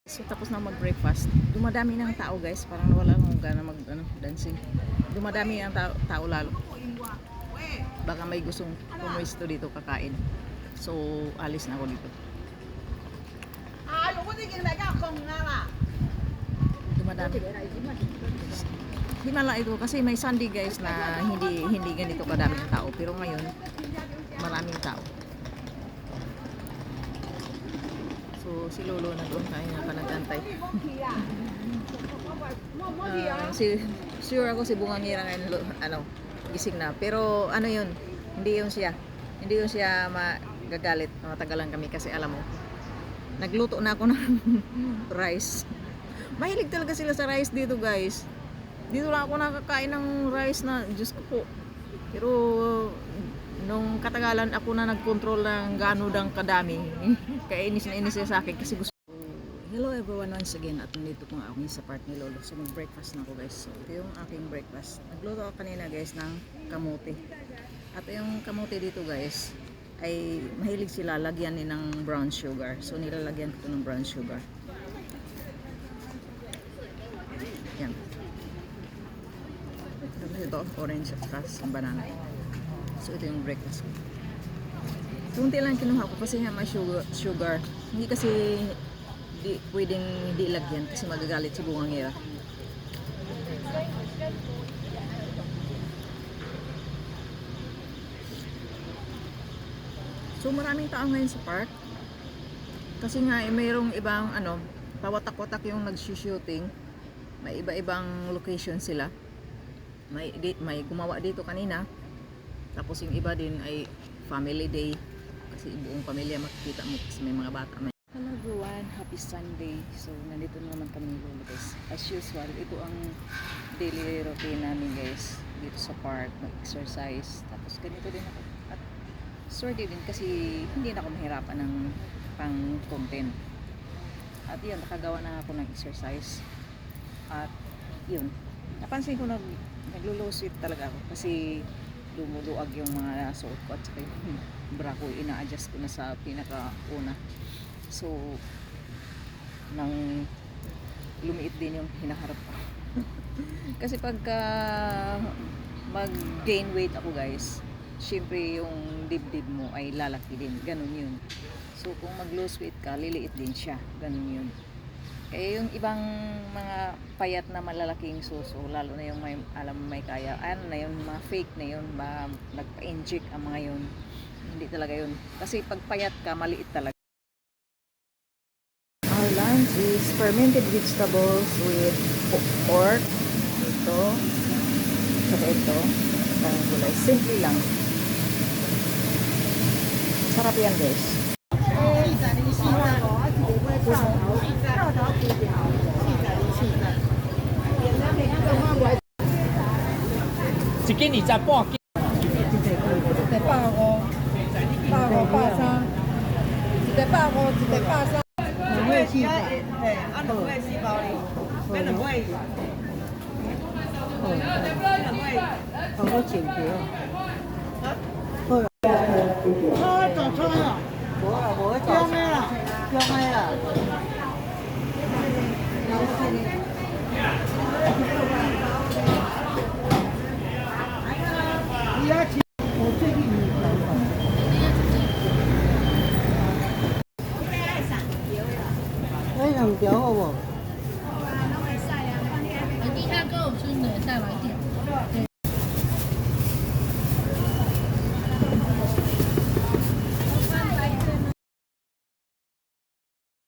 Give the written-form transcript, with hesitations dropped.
So tapos na mag-breakfast, dumadami ng tao guys, parang nawala akong gana dancing. Dumadami ng tao lalo. Baka may gustong pumuesto dito kakain. So alis na ako dito. Dumadami. Himala ito kasi may Sunday guys na hindi ganito kadami ng tao, pero ngayon maraming tao. So si Lolo na doon kaya pa nagantay. Sure ako si Bungangira ngayon gising na, pero ano yun, hindi yun siya magagalit, matagalan kami kasi alam mo nagluto na ako ng rice. Mahilig talaga sila sa rice dito guys. Dito lang ako nakakain ng rice na Diyos ko po. Pero nung katagalan ako na nagkontrol ng gaano dang kadami. Kaya inis na inis sa akin kasi gusto. Hello everyone once again, at nandito ko nga ako sa part ni Lolo. So mag-breakfast na ako guys. So ito yung aking breakfast. Nagluto ako kanina guys ng kamote. At yung kamote dito guys ay mahilig sila lagyan ni ng brown sugar. So nilalagyan ko ng brown sugar. Yan. Tapos ito orange at banana. So ito yung breakfast ko. Kunti lang kinuha ko kasi may sugar. Hindi kasi pwedeng hindi ilagyan kasi magagalit si Bungangira. So maraming tao ngayon sa park. Kasi nga mayroong ibang pawatak-watak yung nag-shooting. May iba-ibang location sila. May gumawa dito kanina. Tapos yung iba din ay family day. Kasi buong pamilya makikita mo kasi may mga bata. Hello everyone, happy Sunday. So nandito na naman kami Lolo guys. As usual, ito ang daily routine namin guys. Dito sa park, mag-exercise. Tapos ganito din ako. At swerte din kasi hindi na ako mahirapan ng pang content. At yun, nakagawa na ako ng exercise. At yun, napansin ko naglo-lose weight talaga ako kasi lumuluag yung mga suot ko at saka yung bra ko, ina-adjust ko na sa pinaka-una. So, nang lumiit din yung hinaharap ko. Kasi pagka mag-gain weight ako guys, syempre yung dibdib mo ay lalaki din. Ganun yun. So, kung mag-lose weight ka, liliit din siya. Ganun yun. Kaya yung ibang mga payat na malalaking suso, lalo na yung may kaya, na yun, mga fake na yun, nagpa-inject ang mga yun. Hindi talaga yun. Kasi pag payat ka, maliit talaga. Our lunch is fermented vegetables with pork. Ito. Saka ito. Parang gulay. Simple lang. Sarap yan guys. 一斤二十半斤。两条好不好？你睇下嗰度村嚟，真係玩啲。